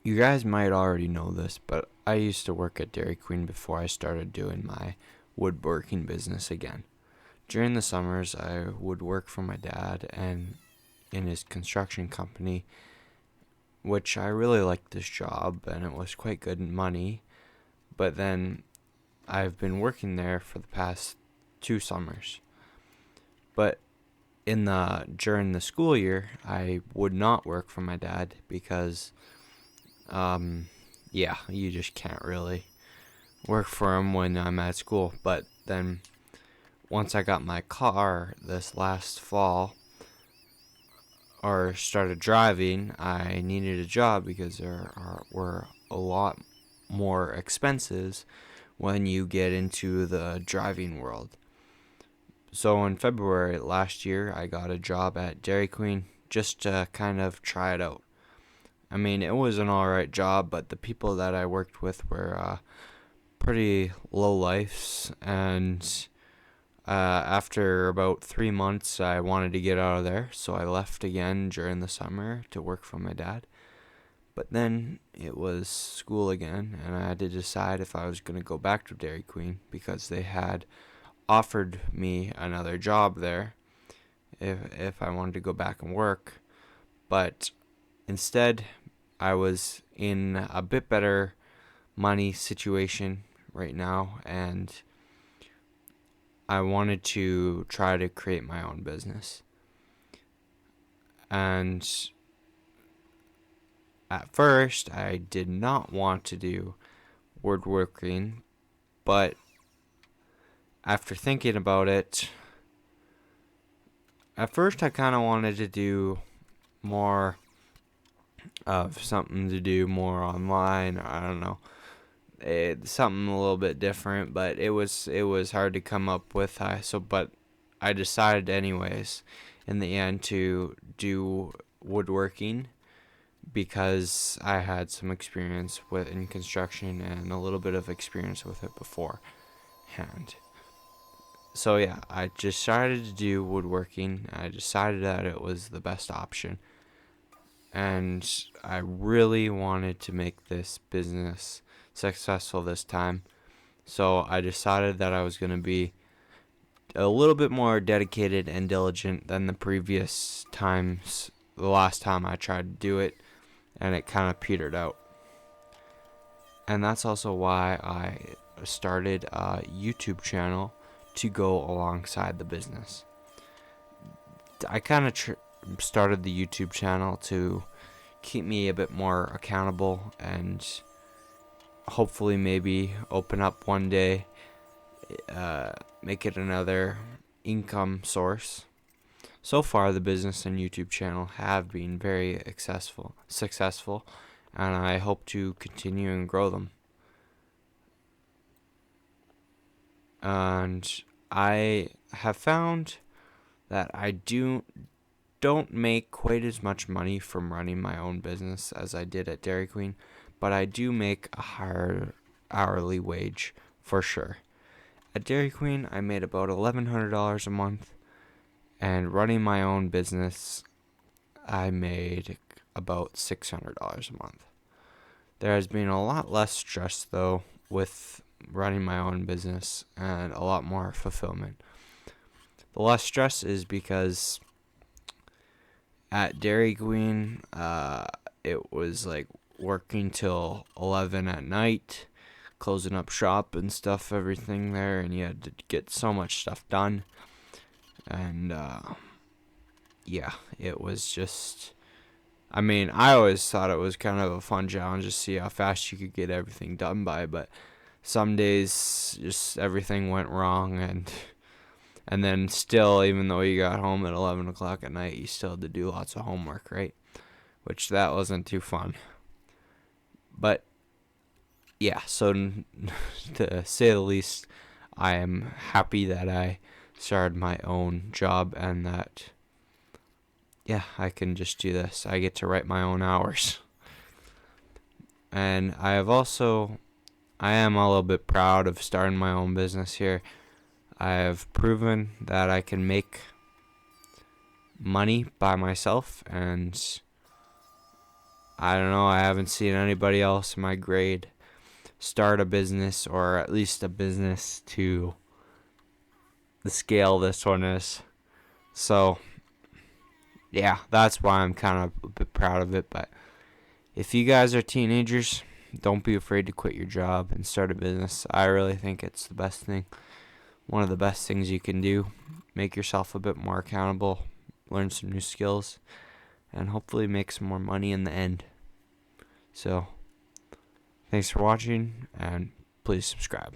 You guys might already know this, but I used to work at Dairy Queen before I started doing my woodworking business again. During the summers, I would work for my dad and in his construction company, which I really liked this job and it was quite good money. But then I've been working there for the past 2 summers. But in the during the school year, I would not work for my dad because um yeah, you just can't really work for him when I'm at school. But then once I got my car this last fall or started driving, I needed a job because were a lot more expenses when you get into the driving world. So in February last year, I got a job at Dairy Queen just to kind of try it out. I mean, it was an alright job, but the people that I worked with were pretty low lifes, and after about 3 months, I wanted to get out of there, so I left again during the summer to work for my dad. But then it was school again, and I had to decide if I was going to go back to Dairy Queen because they had offered me another job there if I wanted to go back and work. But instead, I was in a bit better money situation right now, and I wanted to try to create my own business. And at first, I did not want to do woodworking, but after thinking about it, at first I kind of wanted to do more of something to do more online. I don't know, something a little bit different, but it was hard to come up with. But I decided anyways in the end to do woodworking because I had some experience with in construction and a little bit of experience with it beforehand. So yeah, I decided to do woodworking. I decided that it was the best option, and I really wanted to make this business successful this time. So I decided that I was going to be a little bit more dedicated and diligent than the previous times, the last time I tried to do it, and it kind of petered out. And that's also why I started a YouTube channel to go alongside the business. I kind of started the YouTube channel to keep me a bit more accountable and hopefully maybe open up one day, make it another income source. So far, the business and YouTube channel have been very successful, and I hope to continue and grow them. And I have found that I don't make quite as much money from running my own business as I did at Dairy Queen, but I do make a higher hourly wage for sure. At Dairy Queen, I made about $1,100 a month, and running my own business, I made about $600 a month. There has been a lot less stress though with running my own business and a lot more fulfillment. The less stress is because at Dairy Queen, it was like working till 11 at night, closing up shop and stuff, everything there, and you had to get so much stuff done. And yeah, it was just. I mean, I always thought it was kind of a fun challenge to see how fast you could get everything done by, but some days just everything went wrong, and then still, even though you got home at 11 o'clock at night, you still had to do lots of homework, right? Which that wasn't too fun. But yeah, so to say the least, I am happy that I started my own job and that, yeah, I can just do this. I get to write my own hours. And I am a little bit proud of starting my own business here. I have proven that I can make money by myself, and I don't know, I haven't seen anybody else in my grade start a business, or at least a business to the scale this one is. So, yeah, that's why I'm kind of a bit proud of it. But if you guys are teenagers, don't be afraid to quit your job and start a business. I really think it's the best thing. One of the best things you can do. Make yourself a bit more accountable, learn some new skills, and hopefully make some more money in the end. So, thanks for watching, and please subscribe.